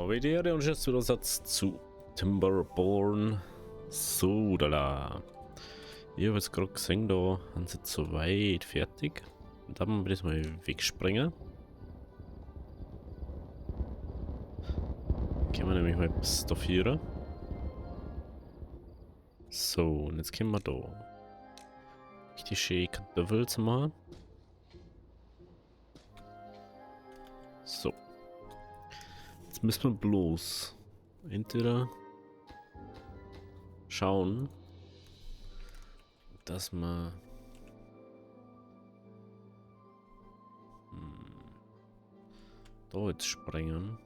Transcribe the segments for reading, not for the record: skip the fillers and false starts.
Vedere und jetzt wieder Satz zu Timberborn Sodala. Ich habe jetzt gerade gesehen, da haben sie zu weit fertig. Und da will ich mal wegspringen. Können wir nämlich mal bis da führen. So, und jetzt können wir da richtig schön Kartoffeln zu machen. So. Jetzt müssen wir bloß entweder schauen, dass wir da jetzt springen.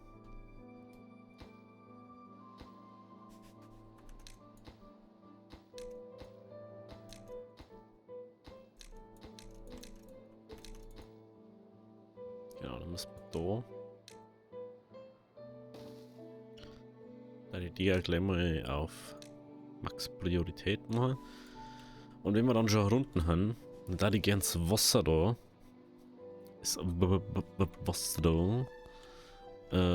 Genau, dann müssen wir da die ja gleich mal auf Max Priorität machen. Und wenn wir dann schon Runden haben, dann da die gern das Wasser da, das Wasser da,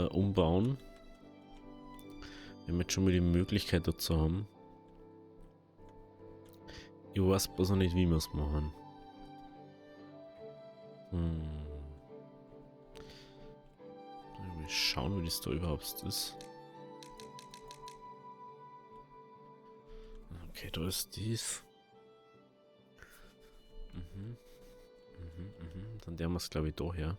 umbauen. Wenn wir jetzt schon mal die Möglichkeit dazu haben. Ich weiß bloß noch nicht, wie wir es machen. Mal schauen, wie das da überhaupt ist. Okay, da ist dies. Dann der wir es, glaube ich, da her.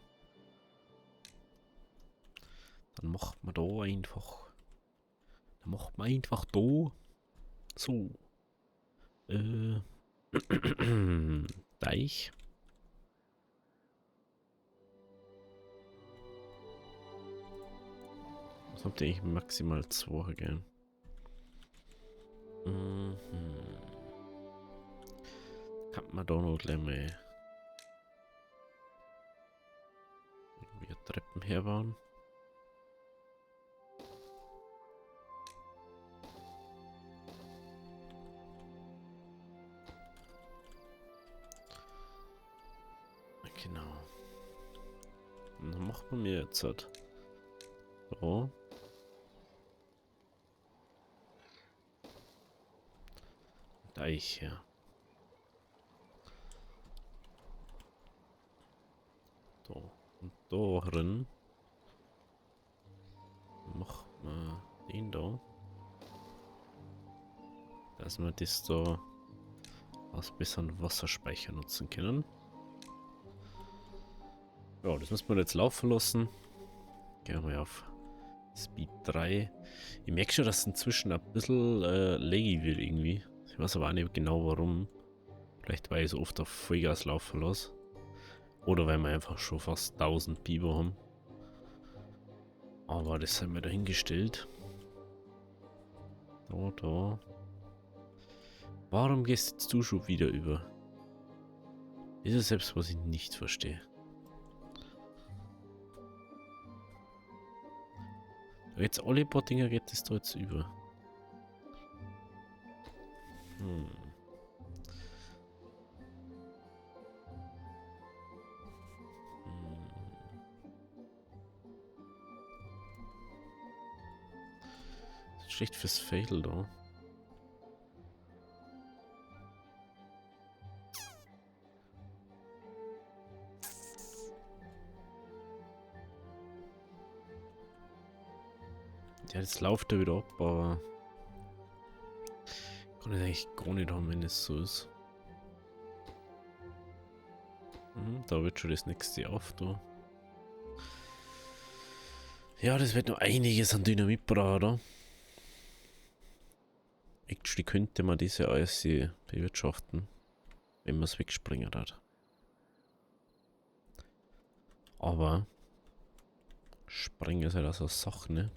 Dann macht man da einfach. Dann macht man einfach da. So. Deich. Was habt ihr eigentlich maximal 2 gern? Kann man da noch gleich mal irgendwie Treppen herbauen? Genau. Und dann macht man mir jetzt halt so. Deich her. Da. Und da drin macht man den da. Dass wir das da als bisschen Wasserspeicher nutzen können. Ja, das müssen wir jetzt laufen lassen. Gehen wir auf Speed 3. Ich merke schon, dass es inzwischen ein bisschen laggy wird irgendwie. Ich weiß aber auch nicht genau warum. Vielleicht weil ich so oft auf Vollgas laufen lasse. Oder weil wir einfach schon fast 1000 Biber haben. Aber das haben wir dahingestellt. Da. Warum gehst jetzt du schon wieder über? Das ist selbst, was ich nicht verstehe. Jetzt alle paar Dinger geht es da jetzt über. Schlecht fürs Fail da. Ja, jetzt läuft er wieder ab, aber kann ich eigentlich gar nicht haben, wenn es so ist. Da wird schon das nächste auf, da. Ja, das wird noch einiges an Dynamit brauchen, oder? Actually könnte man diese alles hier bewirtschaften, wenn man es wegspringen hat. Aber Springen ist halt auch so eine Sache, ne?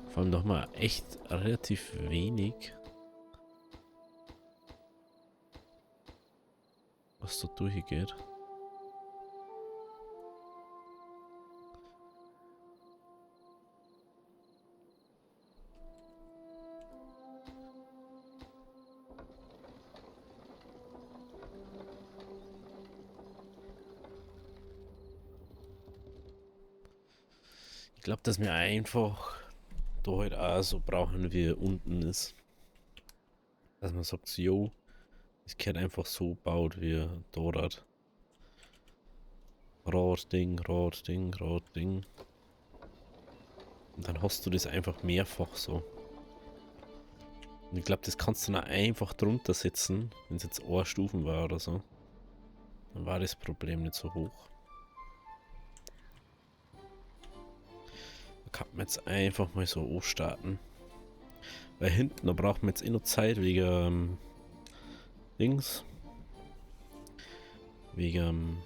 Vor allem doch mal echt relativ wenig, was da durchgeht. glaube, dass wir einfach da halt auch so brauchen, wie unten ist. Dass man sagt, so, jo, es gehört einfach so baut wie dort. Radding, Radding, Radding. Und dann hast du das einfach mehrfach so. Und ich glaube, das kannst du dann einfach drunter setzen, wenn es jetzt eine Stufen war oder so. Dann war das Problem nicht so hoch. Da kann man jetzt einfach mal so anstarten. Weil hinten, da braucht man jetzt eh noch Zeit wegen Dings. Wegen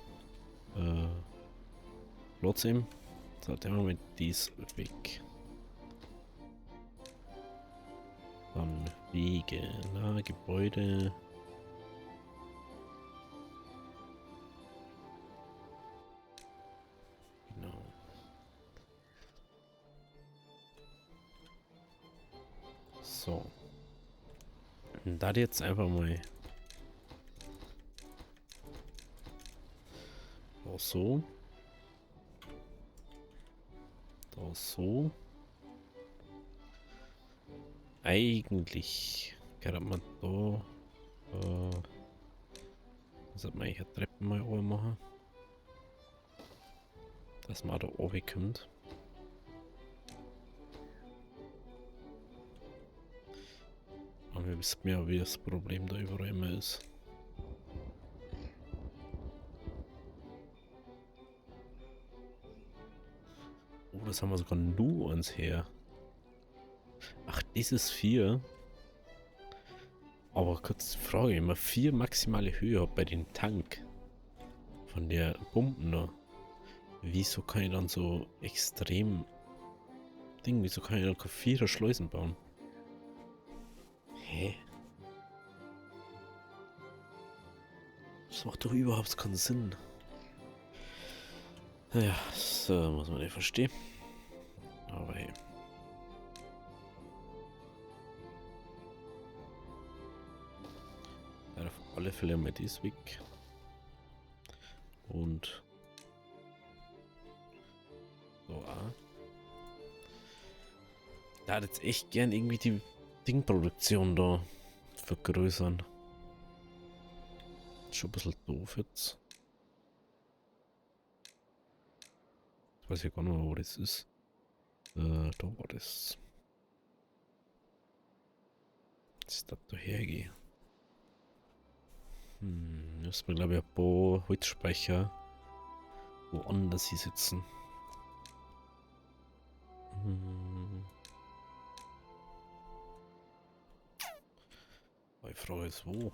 Platz eben. So, der Moment, dies weg. Dann Wege, na, Gebäude. Genau. So. Und da jetzt einfach mal da so. Da so. Eigentlich kann man da sollte man hier Treppen mal oben machen. Dass man da oben kommt. Aber wir wissen ja, wie das Problem da überall immer ist. Oh, das haben wir sogar nur uns her. Ach, das ist 4. Aber kurz die Frage, wenn man 4 maximale Höhe hat bei dem Tank von der Pumpen da, wieso kann ich dann so extrem wieso kann ich dann keine 4er Schleusen bauen? Hä? Das macht doch überhaupt keinen Sinn. Naja, das muss man nicht verstehen. Aber hey. Auf alle Fälle mal dies weg. Und so auch. Da hat jetzt echt gern irgendwie die Dingproduktion da vergrößern. Schon ein bisschen doof jetzt. Ich weiß ja gar nicht mehr, wo das ist. Da war das. Jetzt darf da hergehen. Müssen wir glaube ich ein paar Holzspeicher woanders hier sitzen. Die Frage ist wo?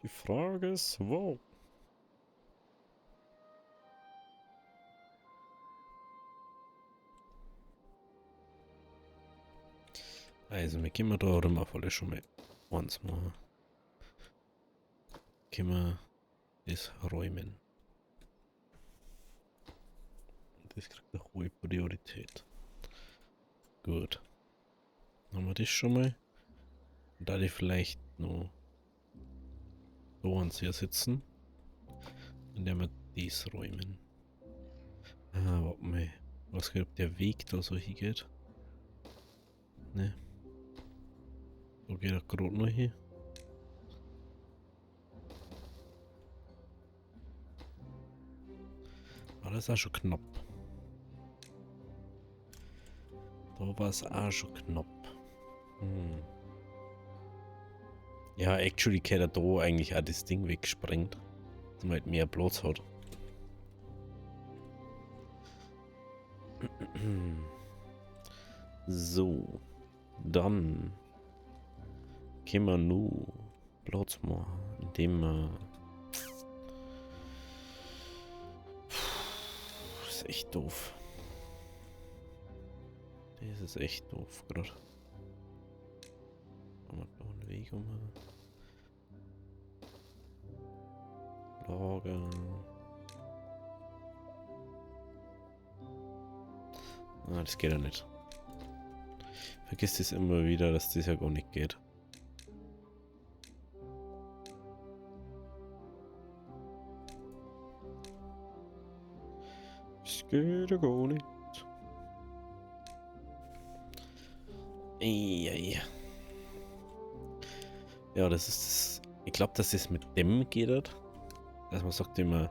Die Frage ist wo? Also, wir können da rum auf alle schon mal eins machen. Können wir das räumen. Das kriegt eine hohe Priorität. Gut. Haben wir das schon mal? Da die vielleicht noch so ans hier sitzen. Indem wir dies räumen. Ah, warte mal. Was geht, ob der Weg da so hingeht? Ne. So geht er gerade noch hier. Aber das ist auch schon knapp. Da war es auch schon knapp. Ja, actually kann er da eigentlich auch das Ding wegsprengt. Dass man halt mehr Platz hat. So. Dann können wir nur Platz machen, indem wir. Das ist echt doof. Das ist echt doof gerade. Machen wir da einen Weg um. Lager. Ah, das geht ja nicht. Vergiss das immer wieder, dass das ja gar nicht geht. Das geht ja gar nicht. Eieiei. Ja, das ist das. Ich glaube, dass das mit dem geht hat. Dass man sagt, immer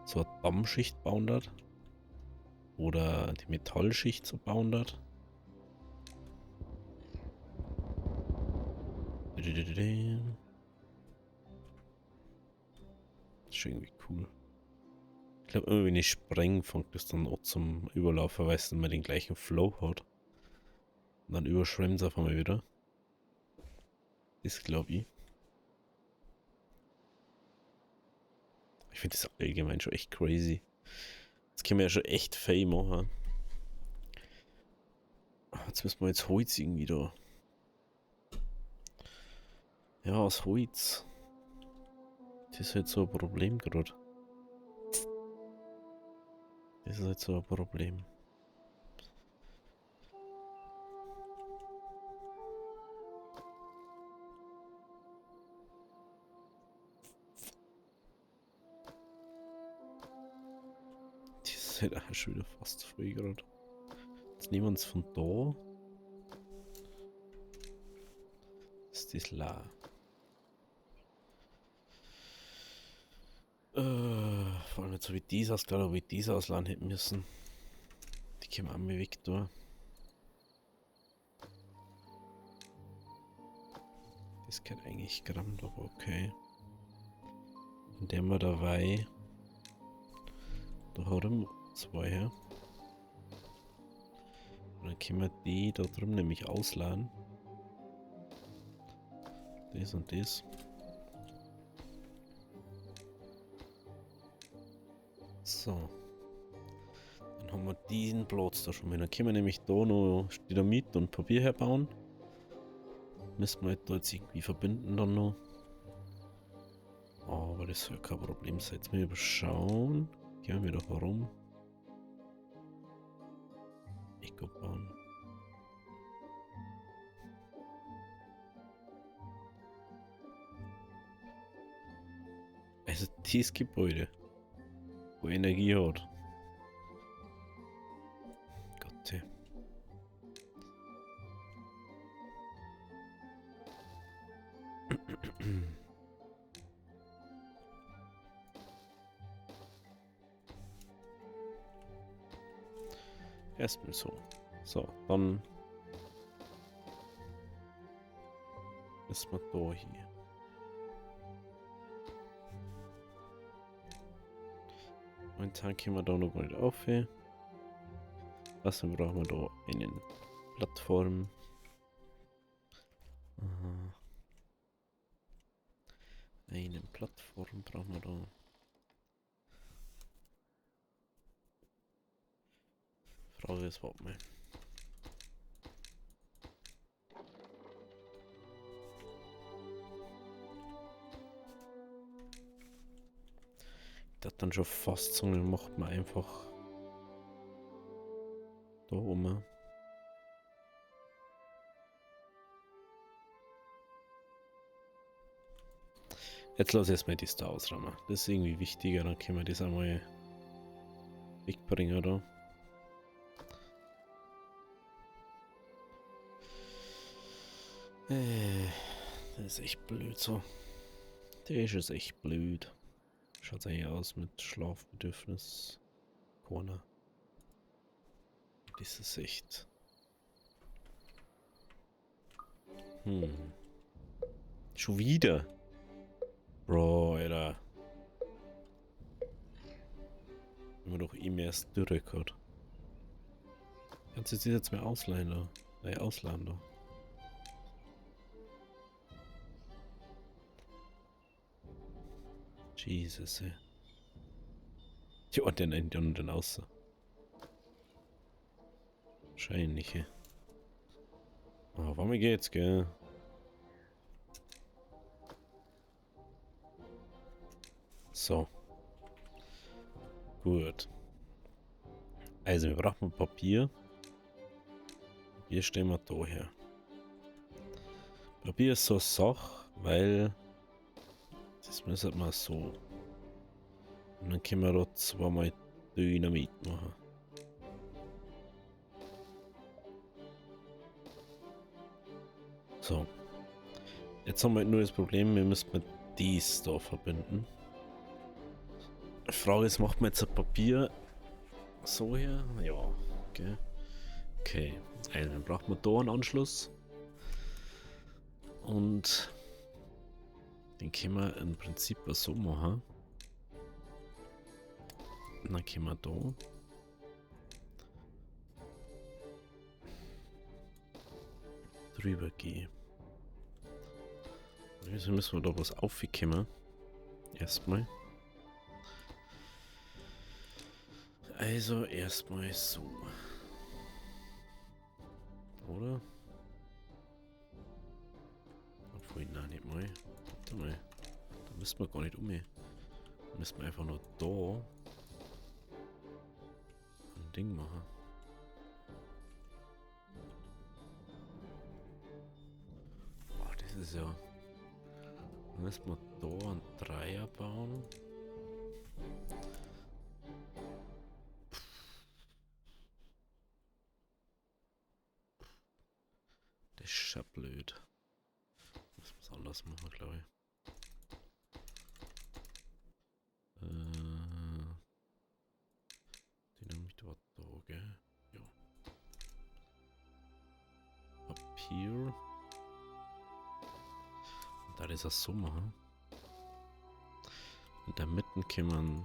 so eine Dammschicht bauen hat. Oder die Metallschicht so bauen hat. Das ist schon irgendwie cool. Ich glaube, immer wenn ich spreng, fängt das dann auch zum Überlaufen, weil es dann mal den gleichen Flow hat. Und dann überschwemmt es auf einmal wieder. Das glaube ich. Ich finde das allgemein schon echt crazy. Das können wir ja schon echt fei machen. Jetzt müssen wir jetzt Holz irgendwie da. Ja, aus Holz. Das ist halt so ein Problem gerade. Das ist halt so ein Problem. Das ist halt auch schon wieder fast voll gerade. Jetzt nehmen wir uns von da. Ist das la. Vor allem jetzt so wie dies aus, glaube ich, wie dies ausladen hätten müssen. Die können wir auch mal weg da. Das geht eigentlich Gramm, aber okay. Indem wir dabei. Da haben wir zwei her. Und dann können wir die da drüben nämlich ausladen. Das und das. So. Dann haben wir diesen Platz da schon mal. Dann können wir nämlich da noch Dynamit und Papier herbauen. Müssen wir halt da jetzt irgendwie verbinden dann noch. Aber das soll kein Problem sein. Jetzt mal überschauen. Gehen wir doch herum. Eco bauen. Also dieses Gebäude, wo Energie hat. Gott. Erstmal so. So, dann ist man da hier. Und dann können wir da noch mal auf. Also brauchen wir da eine Plattform. Aha. Eine Plattform brauchen wir da. Frage ist, warte mal. Das dann schon fast so, dann macht man einfach da oben. Jetzt lass erstmal das da ausräumen. Das ist irgendwie wichtiger, dann können wir das einmal wegbringen, oder? Das ist echt blöd so. Das ist echt blöd. Schaut eigentlich aus mit Schlafbedürfnis. Corner. Das ist echt. Schon wieder. Bro, Alter. Wenn man doch ihm erst Dürre hat. Kannst du jetzt mehr ausleihen da? Ausladen da. Jesus, ey. Ja, und dann außer. Wahrscheinlich, ey. Oh, warum geht's, gell? So. Gut. Also, wir brauchen Papier. Papier stellen wir da her. Papier ist so eine Sache, weil das müssen wir so. Und dann können wir da zweimal Dynamit machen. So. Jetzt haben wir nur das Problem, wir müssen mit dies da verbinden. Die Frage ist, macht man jetzt ein Papier so hier? Ja, okay. Okay, also dann braucht man da einen Anschluss. Und den können wir im Prinzip so machen. Und dann können wir da drüber gehen. Also müssen wir da was aufkommen. Erstmal. Also erstmal so. Oder? Obwohl, nein, nicht mal. Warte mal. Da müssen wir gar nicht um. Da müssen wir einfach nur da ein Ding machen. Oh, das ist ja... Da müssen wir da einen Dreier bauen. Das ist schon blöd. Müssen wir es anders machen, glaube ich. Dynamit war da, gell? Ja. Papier. Und da ist das so machen. In der Mitte kommen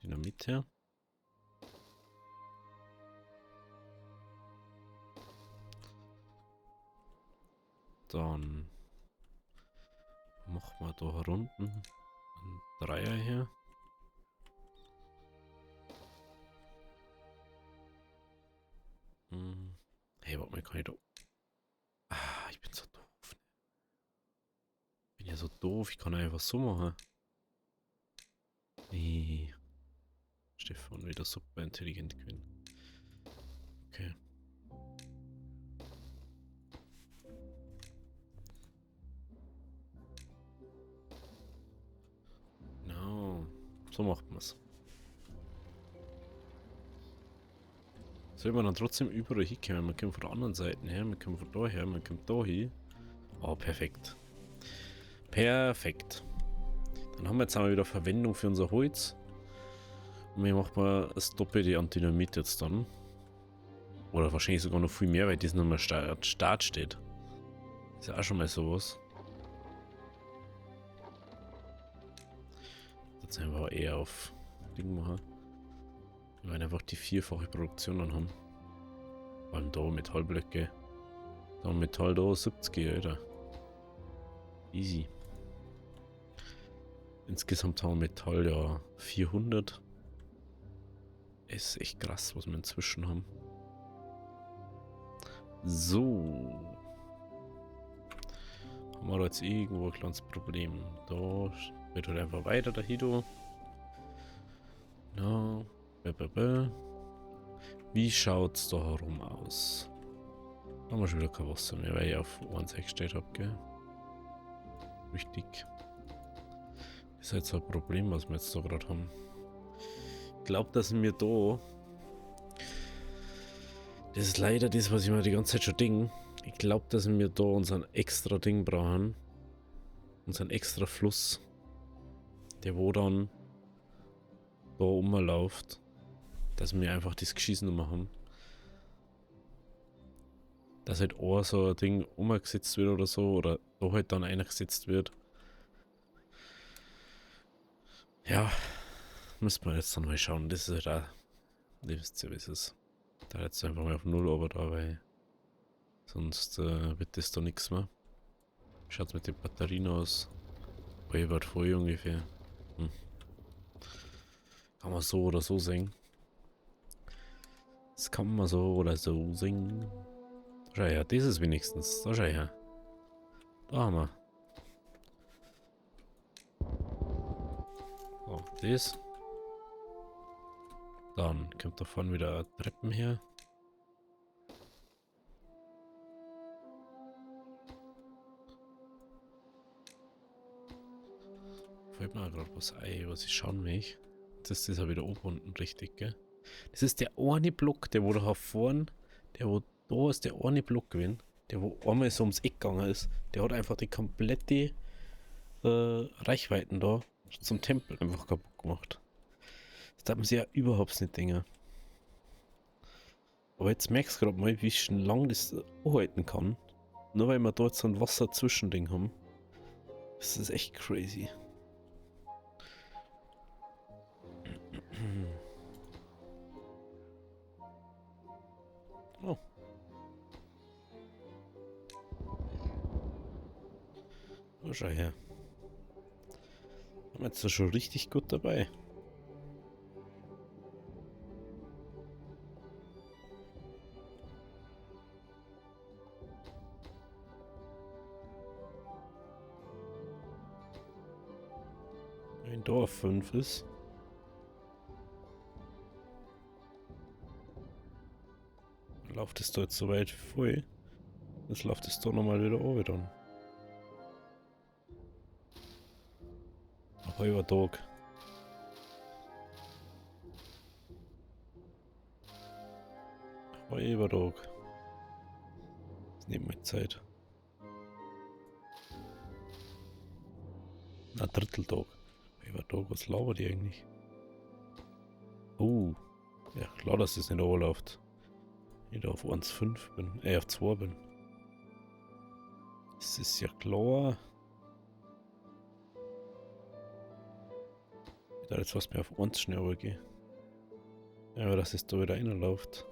Dynamit her. Dann machen wir da unten einen Dreier her. Hey, warte mal, kann ich da... Ah, ich bin so doof. Ich bin ja so doof, ich kann einfach so machen. Nee. Stefan wieder super intelligent gewesen. Okay. No. So macht man es. Soll man dann trotzdem überall hinkommen? Man kommt von der anderen Seite her, man kommt von da her, man kommt da hin. Oh, perfekt. Perfekt. Dann haben wir jetzt einmal wieder Verwendung für unser Holz. Und wir machen mal das Doppelte an Dynamit jetzt dann. Oder wahrscheinlich sogar noch viel mehr, weil das nochmal Start steht. Ist ja auch schon mal sowas. Jetzt einfach eher auf Ding machen. Wir werden einfach die vierfache Produktion dann haben. Vor allem da Metallblöcke. Da Metall da 70, Alter. Easy. Insgesamt haben wir Metall ja 400. Ist echt krass, was wir inzwischen haben. So. Haben wir da jetzt irgendwo ein kleines Problem. Da wird halt einfach weiter der Hido. Ja. Wie schaut's da herum aus? Da haben wir schon wieder kein Wasser mehr, weil ich auf 1 eingestellt habe, gell? Richtig. Ist halt so ein Problem, was wir jetzt da gerade haben. Ich glaube, dass wir da... Das ist leider das, was ich mir die ganze Zeit schon denke. Ich glaube, dass wir da unseren extra Ding brauchen. Unseren extra Fluss. Der wo dann da rumläuft. Dass wir einfach das Geschissen machen. Dass halt auch so ein Ding umgesetzt wird oder so. Oder da halt dann eingesetzt wird. Ja. Müssen wir jetzt dann mal schauen. Das ist halt auch... Ihr wisst ja, wie es ist. Da jetzt einfach mal auf 0 aber da, weil... Sonst wird das da nichts mehr. Schaut mit den Batterien aus. Bei wird voll ungefähr. Kann man so oder so singen. Das kann man so oder so singen. Schau her, das ist wenigstens. Da schau her. Da haben wir. So, das. Dann kommt davon wieder Treppen her. Fällt mir gerade was ein, was ich schauen will. das ist ja wieder oben unten richtig, gell? Das ist der eine Block, der wo da vorne, der wo da ist, der eine Block gewesen, der wo einmal so ums Eck gegangen ist, der hat einfach die komplette Reichweiten da zum Tempel einfach kaputt gemacht. Das darf man sich ja überhaupt nicht denken. Aber jetzt merkst du gerade mal, wie schön lang das anhalten kann. Nur weil wir dort so ein Wasser-Zwischending haben. Das ist echt crazy. Oh. Oh, schau her. Haben wir jetzt da schon richtig gut dabei. Wenn da auf 5 ist. Läuft es da jetzt so weit voll. Jetzt läuft es da nochmal wieder runter dann. Ein halber Tag. Halber Tag. Das nimmt mal Zeit. Ein Dritteltag. Halber Tag, was labert die eigentlich? Ja klar, dass es nicht runterläuft. Ich da auf 1,5 bin, auf 2 bin. Das ist ja klar. Ich dachte jetzt fast mehr auf 1 schnell runtergehen. Ja, aber dass es da wieder reinläuft.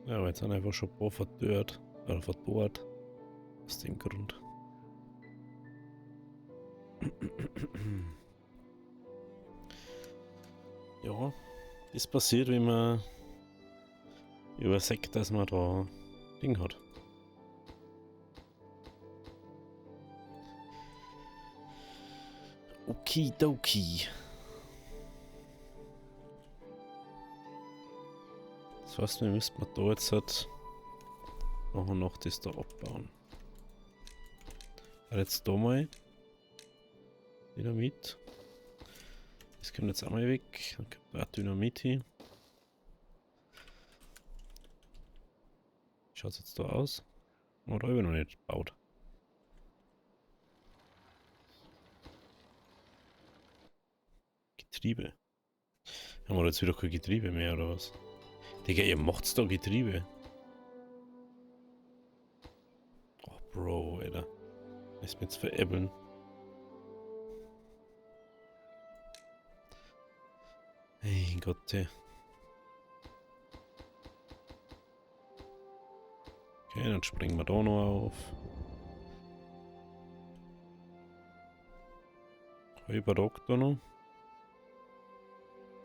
Ja, aber jetzt sind einfach schon ein paar verdorrt. Oder verdorrt. Aus dem Grund. Ja, das passiert, wenn man überseckt, dass man da Ding hat. Okidoki. Das heißt, wir müssten da jetzt halt noch das da abbauen. Jetzt da mal Dynamit. Das kommt jetzt auch mal weg. Dann kommt da Dynamit hin. Schaut es jetzt da aus? Oder habe ich noch nicht gebaut? Getriebe. Haben wir jetzt wieder kein Getriebe mehr oder was? Digga, ihr macht's da Getriebe. Oh, Bro, Alter. Ist mir jetzt veräppeln. Hey Gott, ey. Okay, dann springen wir da noch auf. Halber Tag da noch.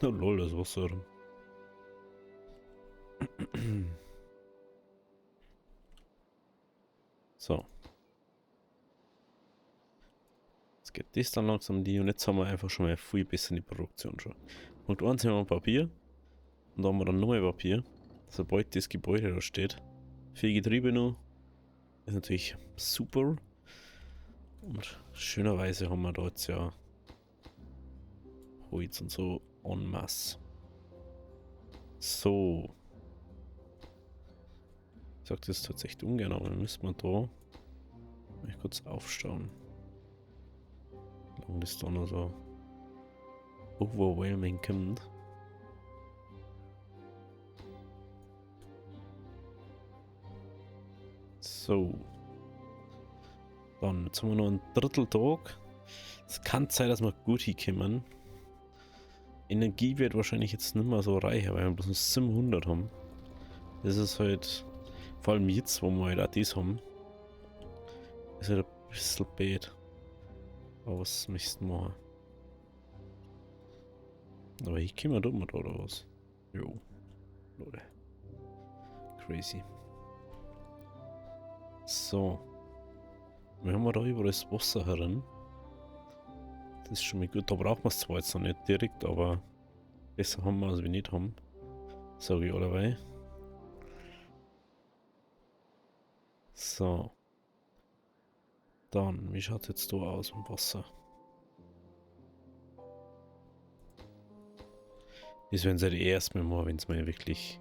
Oh lol, das Wasser. So. Jetzt geht das dann langsam die und jetzt haben wir einfach schon mal viel besser in die Produktion schon. Punkt 1 haben wir Papier. Und da haben wir dann nochmal Papier. Sobald das Gebäude da steht. 4 Getriebe noch. Ist natürlich super. Und schönerweise haben wir da jetzt ja Holz und so en masse. So. Ich sag das tatsächlich ungern, aber dann müssen wir da mal kurz aufstauen. Wie lange das da noch so overwhelming kommt. So. Dann, jetzt haben wir noch einen Dritteltag. Es kann sein, dass wir gut hinkommen. Energie wird wahrscheinlich jetzt nicht mehr so reich, weil wir bloß noch 700 haben. Das ist halt, vor allem jetzt, wo wir halt auch das haben, ist halt ein bisschen bad. Aber was müssten wir machen? Aber hier können wir da mal oder was? Jo. Leute. Crazy. So. Wir haben da überall das Wasser herin. Das ist schon mal gut. Da braucht man es zwar jetzt noch nicht direkt, aber besser haben wir, als wir nicht haben. Sag ich allerweil. So. Dann, wie schaut es jetzt da aus im Wasser? Das werden sie die erst mal, wenn es mal wirklich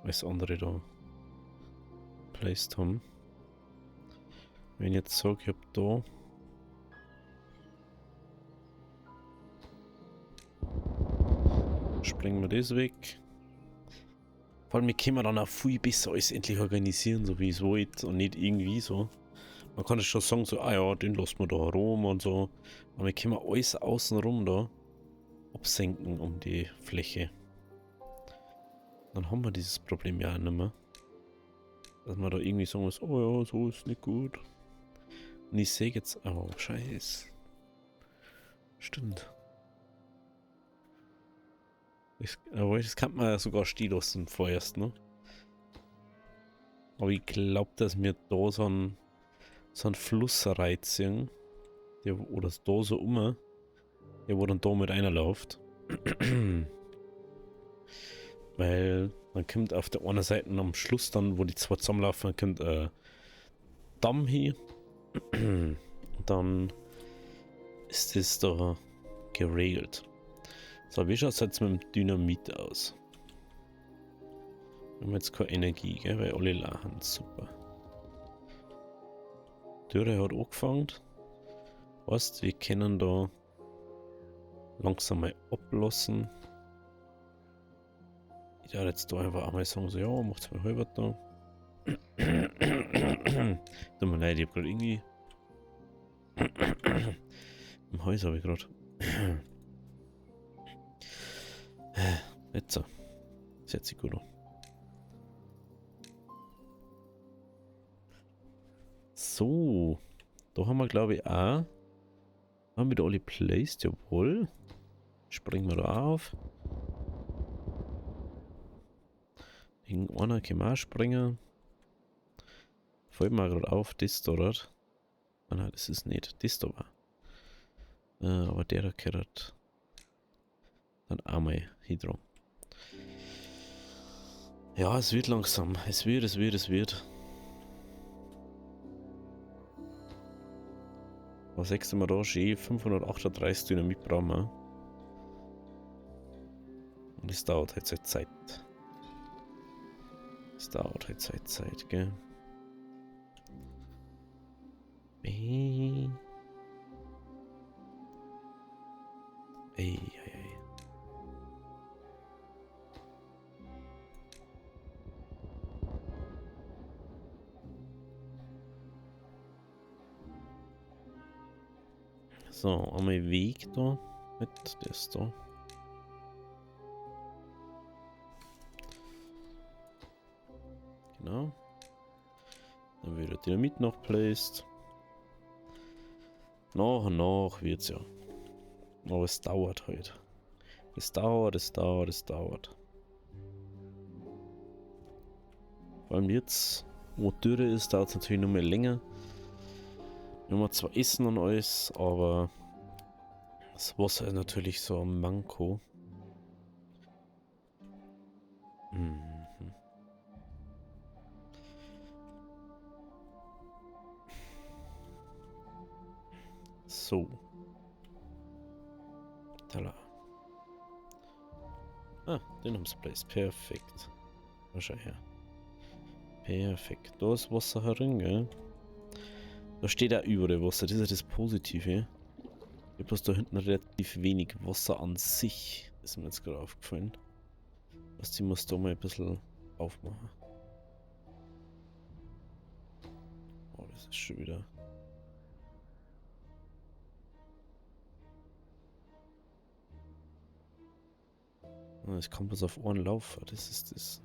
alles andere da placed haben. Wenn ich jetzt sage, ich habe da springen wir das weg. Vor allem, wir können dann auch viel besser alles endlich organisieren, so wie ich es wollte und nicht irgendwie so. Man kann es schon sagen, so, ah ja, den lassen wir da rum und so. Aber wir können alles außenrum da absenken um die Fläche. Dann haben wir dieses Problem ja nicht mehr. Dass man da irgendwie sagen muss, oh ja, so ist nicht gut. Und ich sehe jetzt, oh, scheiße. Stimmt. Aber das kann man ja sogar stehen lassen vorerst, ne? Aber ich glaube, dass wir da so einen Fluss reinziehen, der, oder da so der wo dann da mit reinläuft. Weil man kommt auf der einen Seite am Schluss dann, wo die zwei zusammenlaufen, kommt Damm hier. Und dann ist das da geregelt. So, wie schaut es jetzt mit dem Dynamit aus? Wir haben jetzt keine Energie, gell? Weil alle lachen. Super. Dürre hat angefangen. Heißt, wir können da langsam mal ablassen. Ich werde jetzt da einfach einmal sagen, so, ja, macht's mal halber da. Tut mir leid, ich hab gerade irgendwie im Hals habe ich gerade. Jetzt so. Setzt sich gut an. So. Da haben wir glaube ich auch. Haben wir da alle placed? Jawohl. Springen wir da auf. Irgendeiner kann auch springen. Fällt mir gerade auf, das da dort. Ah nein, das ist nicht. Das da war. Aber der da gehört dann einmal hier dran. Ja, es wird langsam. Es wird. Was sagst du mal da? Schön 538 Dynamit brauchen wir. Und es dauert halt seit Zeit. Es dauert halt seit Zeit, gell? Ey. So, einmal Weg da mit das da. Genau. Dann wird der Dynamit noch placed. Nach und nach wird's ja. Aber es dauert halt. Es dauert. Vor allem jetzt, wo Dürre ist, dauert es natürlich noch mehr länger. Wir haben zwar Essen und alles, aber das Wasser ist natürlich so ein Manko. Mhm. So. Tala. Ah, den haben sie placed. Perfekt. Wahrscheinlich her. Perfekt. Da ist Wasser herin, gell? Da steht auch überall Wasser. Das ist ja das Positive. Ich habe da hinten relativ wenig Wasser an sich. Ist mir jetzt gerade aufgefallen. Was die muss da mal ein bisschen aufmachen. Oh, das ist schon wieder. Es kommt was auf Ohren laufen. Das ist das.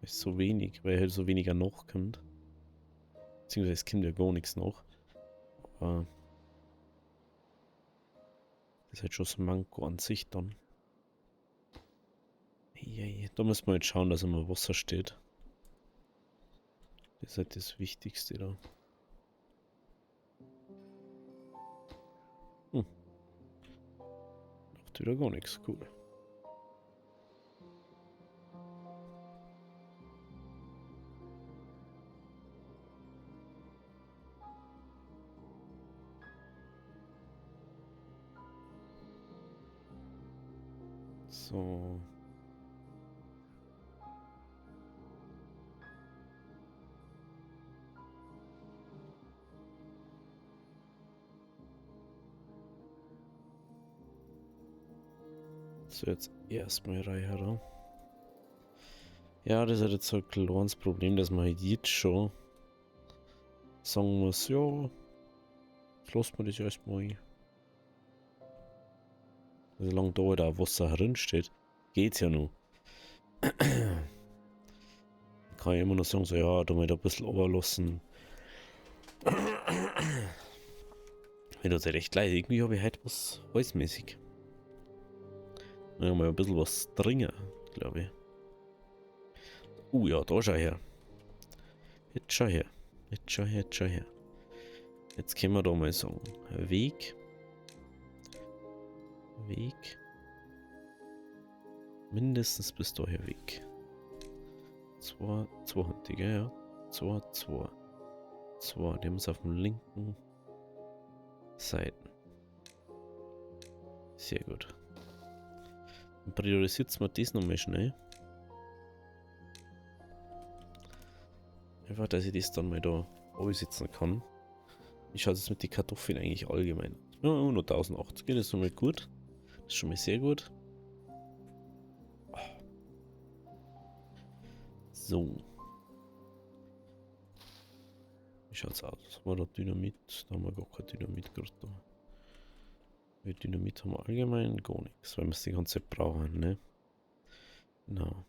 Ist so wenig, weil halt so weniger noch kommt. Beziehungsweise es kommt ja gar nichts noch. Aber das ist halt schon so ein Manko an sich dann. Hey, da müssen wir jetzt schauen, dass immer Wasser steht. Das ist halt das Wichtigste da. Macht wieder gar nichts, cool. So. So, jetzt erstmal rein. Ja, das ist jetzt so ein kleines Problem, dass man halt jetzt schon sagen muss, ja, jetzt lassen wir das erstmal ein. Solange da halt auch Wasser drin steht, geht's ja noch. Kann ich immer noch sagen, so ja, da mal ein bisschen runterlassen. Mir tut es recht leid, irgendwie habe ich heute was halsmäßig. Ja, mal ein bisschen was dringen, glaube ich. Ja, da schau her. Jetzt schau her. Jetzt schau her, jetzt schau her. Jetzt können wir da mal sagen. Weg. Weg. Mindestens bis daher Weg. 2 Hunde, ja. 2. Die haben es auf dem linken Seiten. Sehr gut. Dann priorisiert man das nochmal schnell. Einfach, dass ich das dann mal da sitzen kann. Wie schaut es mit den Kartoffeln eigentlich allgemein? Ja, nur 1080, das ist schon mal gut. Das ist schon mal sehr gut. So. Wie schaut's aus? Haben wir da Dynamit? Da haben wir gar kein Dynamit gerade da. Mit Dynamit haben wir allgemein gar nichts, weil wir es die ganze Zeit brauchen, ne? Genau.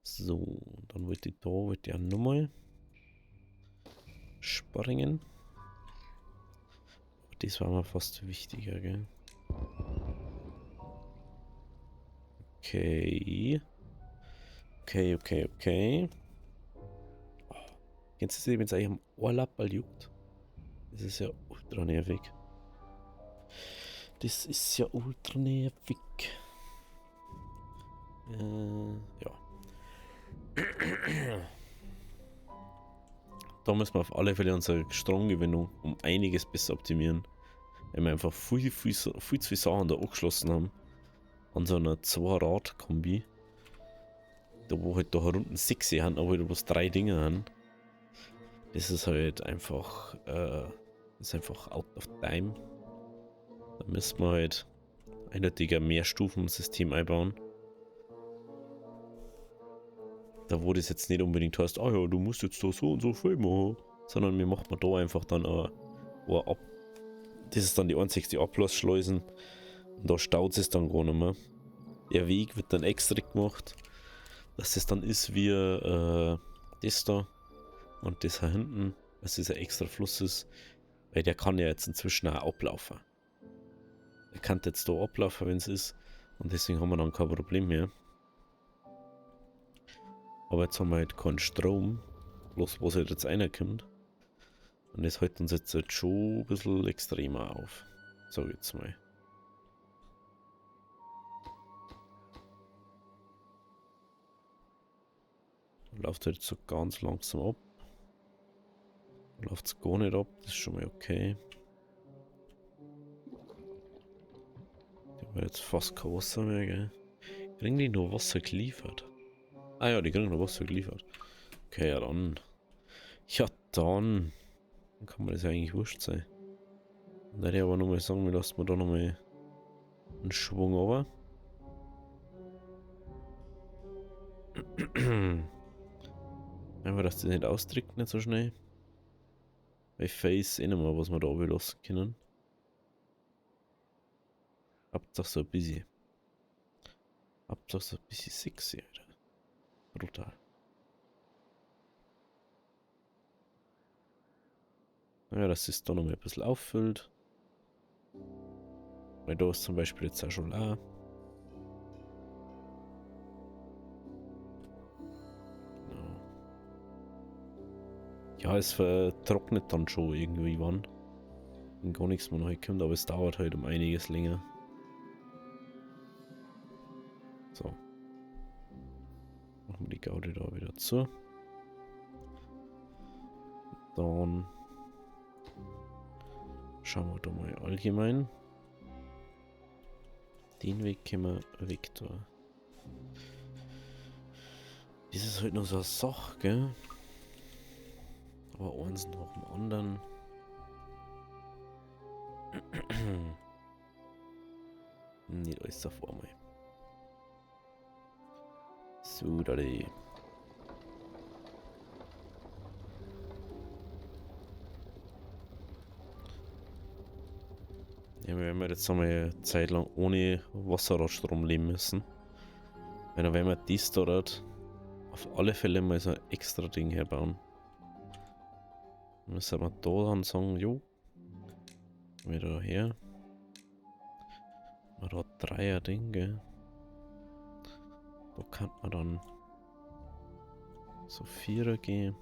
So, dann wollte ich auch nochmal springen. Das war mir fast wichtiger, gell? Okay. Okay. Oh, kennst du das, wenn es eigentlich am Ohrlappal juckt? Das ist ja ultra nervig. Das ist ja ultra nervig. Ja. Da müssen wir auf alle Fälle unsere Stromgewinnung um einiges besser optimieren. Weil wir einfach viel zu viele Sachen da angeschlossen haben. An so einer 2-Rad-Kombi. Da wo halt da unten 6 haben, aber halt bloß 3 Dinge haben. Das ist halt einfach, out of time. Da müssen wir halt eindeutig ein Mehrstufensystem einbauen. Da wo das jetzt nicht unbedingt heißt, ah ja, du musst jetzt da so und so viel machen. Sondern wir machen da einfach dann ab. Das ist dann die einzigste Ablassschleusen. Und da staut es dann gar nicht mehr. Der Weg wird dann extra gemacht, dass das dann ist wie das da und das hier hinten, dass das ein extra Fluss ist, weil der kann ja jetzt inzwischen auch ablaufen. Der kann jetzt da ablaufen, wenn es ist, und deswegen haben wir dann kein Problem mehr. Aber jetzt haben wir halt keinen Strom, bloß was halt jetzt reinkommt. Und das hält uns jetzt halt schon ein bisschen extremer auf, sag ich jetzt mal. Läuft halt so ganz langsam ab. Läuft es gar nicht ab, das ist schon mal okay. Die haben jetzt fast kein Wasser mehr, gell? Kriegen die nur Wasser geliefert? Ah ja, die kriegen nur Wasser geliefert. Okay, ja dann. Ja dann. Dann kann man das ja eigentlich wurscht sein. Dann hätte ich aber nochmal sagen, wir lassen da nochmal einen Schwung runter. Einfach, dass das nicht austritt, nicht so schnell. Bei Face eh nicht mehr, was wir da oben lassen können. Hauptsache so ein bisschen. Hauptsache so ein bisschen sexy, Alter. Brutal. Ja, dass es da nochmal ein bisschen auffüllt. Weil da ist zum Beispiel jetzt auch schon leer. Ja, es vertrocknet dann schon irgendwie wann. Wenn gar nichts mehr neu kommt, aber es dauert halt um einiges länger. So. Machen wir die Gaude da wieder zu. Dann Schauen wir da mal allgemein. Den Weg können wir weg da. Das ist halt noch so eine Sache, gell? Aber eins nach dem anderen. Nicht alles auf einmal. So, da die. Ja, wir werden jetzt einmal eine Zeit lang ohne Wasserradstrom leben müssen. Weil dann werden wir dies dort auf alle Fälle mal so ein extra Ding herbauen. Dann müssen wir da dann sagen, jo, wieder her. Rad 3er Ding, gell. Da kann man dann so 4er gehen.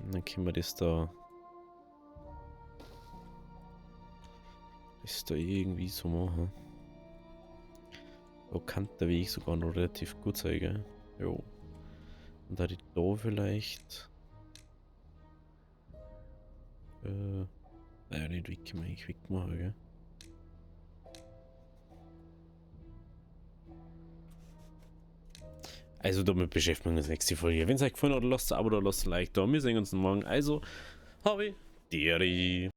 Und dann können wir das da irgendwie so machen. Da kann der Weg sogar noch relativ gut sein, gell? Jo. Und da die da vielleicht. Naja, den Weg können wir eigentlich wegmachen, gell? Also damit beschäftigen wir uns nächste Folge. Wenn es euch gefallen hat, lasst ein Abo da, lasst ein Like da. Wir sehen uns morgen. Also, habe Deri.